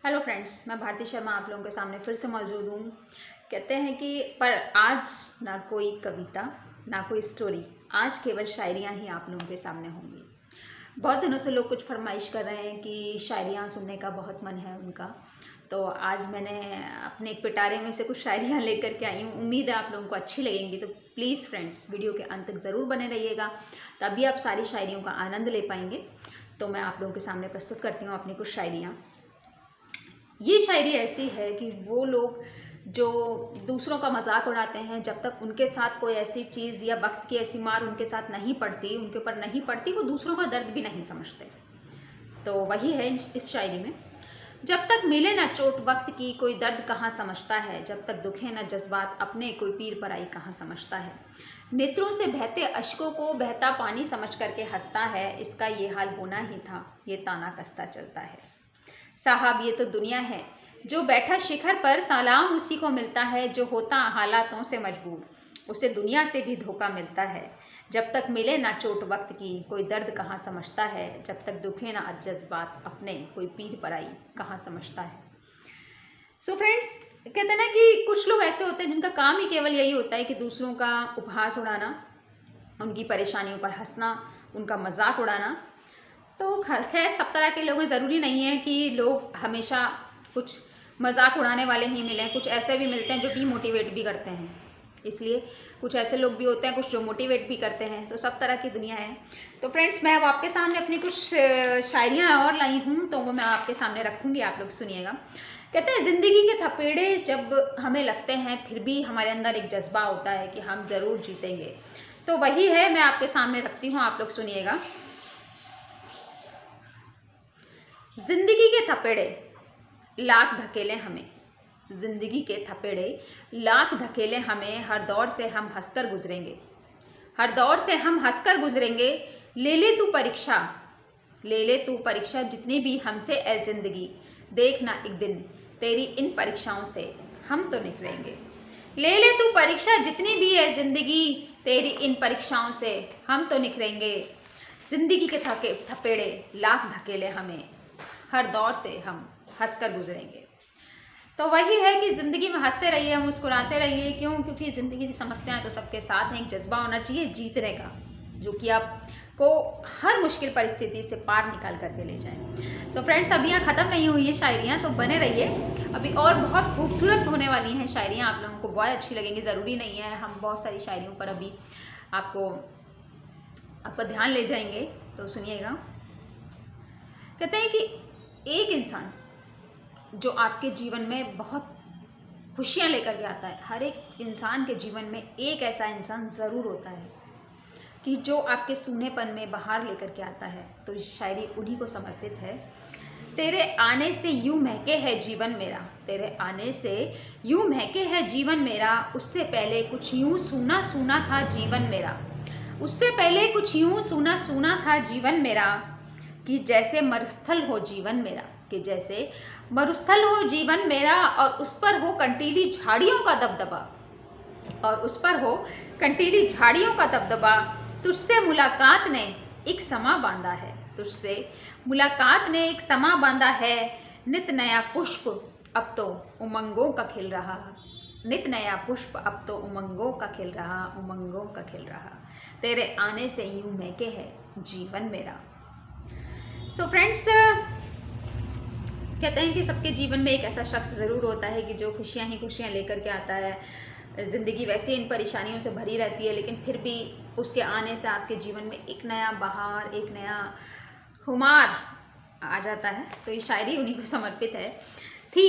Hello friends, मैं भारती शर्मा आप लोगों के सामने फिर से मौजूद हूँ। कहते हैं कि पर आज ना कोई कविता ना कोई स्टोरी, आज केवल शायरियाँ ही आप लोगों के सामने होंगी। बहुत दिनों से लोग कुछ फरमाइश कर रहे हैं कि शायरियाँ सुनने का बहुत मन है उनका, तो आज मैंने अपने एक पिटारे में से कुछ शायरियाँ लेकर के आई हूँ। उम्मीद है आप लोगों को अच्छी लगेंगी, तो प्लीज़ फ्रेंड्स वीडियो के अंत तक ज़रूर बने रहिएगा, तभी आप सारी शायरियों का आनंद ले पाएंगे। तो मैं आप लोगों के सामने प्रस्तुत करती हूँ अपनी कुछ शायरियाँ। ये शायरी ऐसी है कि वो लोग जो दूसरों का मजाक उड़ाते हैं, जब तक उनके साथ कोई ऐसी चीज़ या वक्त की ऐसी मार उनके साथ नहीं पड़ती, उनके ऊपर नहीं पड़ती, वो दूसरों का दर्द भी नहीं समझते। तो वही है इस शायरी में। जब तक मिले ना चोट वक्त की, कोई दर्द कहाँ समझता है। जब तक दुखे ना जज्बात अपने, कोई पीर पराई कहाँ समझता है। नेत्रों से बहते अश्कों को बहता पानी समझ करके हंसता है। इसका ये हाल होना ही था, ये ताना कसता चलता है। साहब ये तो दुनिया है, जो बैठा शिखर पर सलाम उसी को मिलता है। जो होता हालातों से मजबूर, उसे दुनिया से भी धोखा मिलता है। जब तक मिले ना चोट वक्त की, कोई दर्द कहाँ समझता है। जब तक दुखे ना जज्बात अपने, कोई पीर पराई कहाँ समझता है। सो फ्रेंड्स, कहते हैं ना कि कुछ लोग ऐसे होते हैं जिनका काम ही केवल यही होता है कि दूसरों का उपहास उड़ाना, उनकी परेशानियों पर हंसना, उनका मजाक उड़ाना। तो खैर सब तरह के लोग हैं, ज़रूरी नहीं है कि लोग हमेशा कुछ मजाक उड़ाने वाले ही मिलें। कुछ ऐसे भी मिलते हैं जो डीमोटिवेट भी करते हैं, इसलिए कुछ ऐसे लोग भी होते हैं कुछ जो मोटिवेट भी करते हैं। तो सब तरह की दुनिया है। तो फ्रेंड्स, मैं अब आपके सामने अपनी कुछ शायरियाँ और लाई हूँ, तो वो मैं आपके सामने रखूँगी, आप लोग सुनिएगा। कहते हैं ज़िंदगी के थपेड़े जब हमें लगते हैं, फिर भी हमारे अंदर एक जज्बा होता है कि हम ज़रूर जीतेंगे। तो वही है, मैं आपके सामने रखती हूँ, आप लोग सुनिएगा। जिंदगी के थपेड़े लाख धकेले हमें, जिंदगी के थपेड़े लाख धकेले हमें, हर दौर से हम हंसकर गुजरेंगे, हर दौर से हम हंसकर गुजरेंगे। ले ले तू परीक्षा, ले ले तू परीक्षा जितनी भी हमसे ए जिंदगी, देखना एक दिन तेरी इन परीक्षाओं से हम तो निखरेंगे। ले ले तू परीक्षा जितनी भी है जिंदगी, तेरी इन परीक्षाओं से हम तो निखरेंगे। जिंदगी के थपेड़े लाख धकेले हमें, हर दौर से हम हंसकर गुजरेंगे। तो वही है कि ज़िंदगी में हंसते रहिए, मुस्कुराते रहिए। क्यों? क्योंकि ज़िंदगी की समस्याएं तो सबके साथ हैं। एक जज्बा होना चाहिए जीतने का, जो कि आपको हर मुश्किल परिस्थिति से पार निकाल करके ले जाए। सो फ्रेंड्स, अभी यहाँ ख़त्म नहीं हुई है शायरियाँ, तो बने रहिए, अभी और बहुत खूबसूरत होने वाली हैं शायरियाँ, आप लोगों को बहुत अच्छी लगेंगी। ज़रूरी नहीं है हम बहुत सारी शायरियों पर अभी आपका ध्यान ले जाएंगे, तो सुनिएगा। कहते हैं कि एक इंसान जो आपके जीवन में बहुत खुशियाँ लेकर के आता है, हर एक इंसान के जीवन में एक ऐसा इंसान ज़रूर होता है कि जो आपके सूनेपन में बहार लेकर के आता है। तो इस शायरी उन्हीं को समर्पित है। तेरे आने से यूं महके है जीवन मेरा, तेरे आने से यूं महके है जीवन मेरा। उससे पहले कुछ यूं सूना सूना था जीवन मेरा, उससे पहले कुछ यूं सूना सूना था जीवन मेरा। कि जैसे मरुस्थल हो जीवन मेरा, कि जैसे मरुस्थल हो जीवन मेरा, और उस पर हो कंटीली झाड़ियों का दबदबा, और उस पर हो कंटीली झाड़ियों का दबदबा। तुझसे मुलाकात ने एक समा बांधा है, तुझसे मुलाकात ने एक समा बांधा है। नित नया पुष्प अब तो उमंगों का खिल रहा, नित नया पुष्प अब तो उमंगों का खिल रहा, उमंगों का खिल रहा। तेरे आने से यूं महके है जीवन मेरा। सो फ्रेंड्स, कहते हैं कि सबके जीवन में एक ऐसा शख्स ज़रूर होता है कि जो खुशियाँ ही खुशियाँ लेकर के आता है। ज़िंदगी वैसे इन परेशानियों से भरी रहती है, लेकिन फिर भी उसके आने से आपके जीवन में एक नया बहार, एक नया खुमार आ जाता है। तो ये शायरी उन्हीं को समर्पित है थी।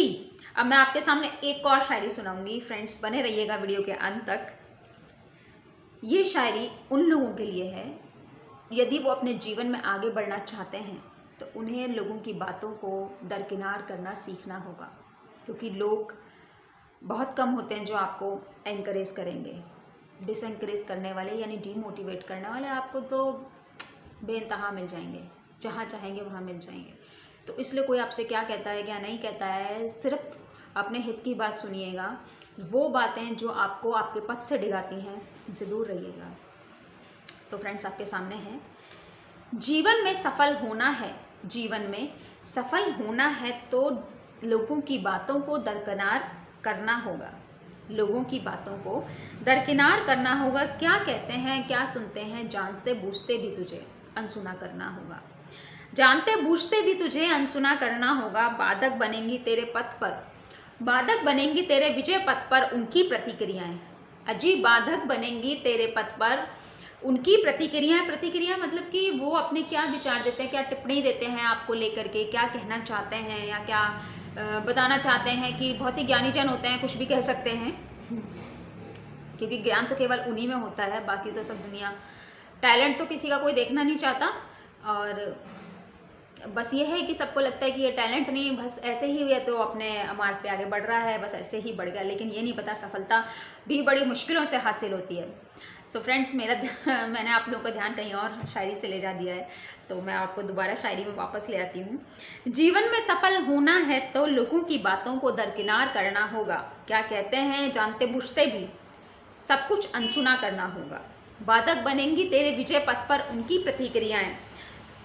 अब मैं आपके सामने एक और शायरी सुनाऊंगी। फ्रेंड्स, बने रहिएगा वीडियो के अंत तक। ये शायरी उन लोगों के लिए है, यदि वो अपने जीवन में आगे बढ़ना चाहते हैं तो उन्हें लोगों की बातों को दरकिनार करना सीखना होगा। क्योंकि लोग बहुत कम होते हैं जो आपको एनकरेज करेंगे। डिसएनकरेज करने वाले यानी डीमोटिवेट करने वाले आपको तो बेइंतहा मिल जाएंगे, जहाँ चाहेंगे वहाँ मिल जाएंगे। तो इसलिए कोई आपसे क्या कहता है क्या नहीं कहता है, सिर्फ अपने हित की बात सुनिएगा। वो बातें जो आपको आपके पथ से डिगाती हैं, उनसे दूर रहिएगा। तो फ्रेंड्स, आपके सामने है, जीवन में सफल होना है, जीवन में सफल होना है तो लोगों की बातों को दरकिनार करना होगा। लोगों की बातों को दरकिनार करना होगा। क्या कहते हैं, क्या सुनते हैं, जानते बूझते भी तुझे अनसुना करना होगा। जानते बूझते भी तुझे अनसुना करना होगा। बाधक बनेंगी तेरे पथ पर, बाधक बनेंगी तेरे विजय पथ पर उनकी प्रतिक्रियाएं। अजीब बाधक बनेंगी तेरे पथ पर उनकी प्रतिक्रियाएं। प्रतिक्रिया मतलब कि वो अपने क्या विचार देते हैं, क्या टिप्पणी देते हैं आपको लेकर के, क्या कहना चाहते हैं या क्या बताना चाहते हैं कि बहुत ही ज्ञानी जन होते हैं, कुछ भी कह सकते हैं क्योंकि ज्ञान तो केवल उन्हीं में होता है, बाकी तो सब दुनिया, टैलेंट तो किसी का कोई देखना नहीं चाहता। और बस ये है कि सबको लगता है कि ये टैलेंट नहीं, बस ऐसे ही है तो अपने मार्ग पे आगे बढ़ रहा है, बस ऐसे ही बढ़ गया। लेकिन ये नहीं पता सफलता भी बड़ी मुश्किलों से हासिल होती है। तो फ्रेंड्स मैंने आप लोगों का ध्यान कहीं और शायरी से ले जा दिया है, तो मैं आपको दोबारा शायरी में वापस ले आती हूँ। जीवन में सफल होना है तो लोगों की बातों को दरकिनार करना होगा। क्या कहते हैं, जानते बूझते भी सब कुछ अनसुना करना होगा। बाधक बनेंगी तेरे विजय पथ पर उनकी प्रतिक्रियाएं।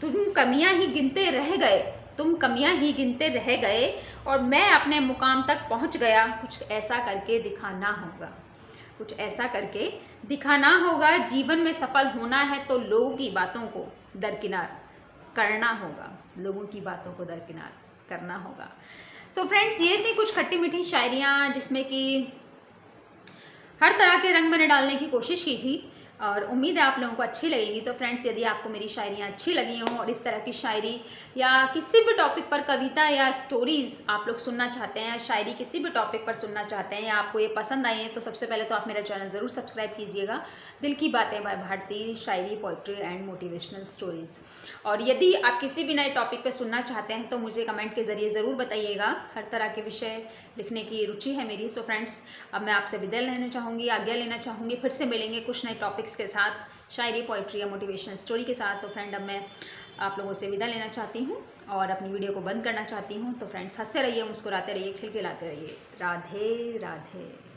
तुम कमियां ही गिनते रह गए, तुम कमियां ही गिनते रह गए और मैं अपने मुकाम तक पहुंच गया। कुछ ऐसा करके दिखाना होगा, कुछ ऐसा करके दिखाना होगा। जीवन में सफल होना है तो लोगों की बातों को दरकिनार करना होगा, लोगों की बातों को दरकिनार करना होगा। सो फ्रेंड्स, ये थी कुछ खट्टी मीठी शायरियाँ जिसमें कि हर तरह के रंग मैंने डालने की कोशिश की थी और उम्मीद है आप लोगों को अच्छी लगेगी। तो फ्रेंड्स, यदि आपको मेरी शायरियाँ अच्छी लगी हों और इस तरह की शायरी या किसी भी टॉपिक पर कविता या स्टोरीज़ आप लोग सुनना चाहते हैं, शायरी किसी भी टॉपिक पर सुनना चाहते हैं या आपको ये पसंद आई है, तो सबसे पहले तो आप मेरा चैनल ज़रूर सब्सक्राइब कीजिएगा। दिल की बातें बाय भारती, शायरी, पोइट्री एंड मोटिवेशनल स्टोरीज़। और यदि आप किसी भी नए टॉपिक पर सुनना चाहते हैं तो मुझे कमेंट के ज़रिए ज़रूर बताइएगा। हर तरह के विषय लिखने की रुचि है मेरी। सो फ्रेंड्स, अब मैं आपसे विदा लेना चाहूँगी, आज्ञा लेना चाहूँगी। फिर से मिलेंगे कुछ नए टॉपिक्स के साथ, शायरी, पोइट्री या मोटिवेशनल स्टोरी के साथ। तो फ्रेंड, अब मैं आप लोगों से विदा लेना चाहती हूँ और अपनी वीडियो को बंद करना चाहती हूँ। तो फ्रेंड्स, हंसते रहिए, मुस्कुराते रहिए, खिलखिलाते रहिए। राधे राधे।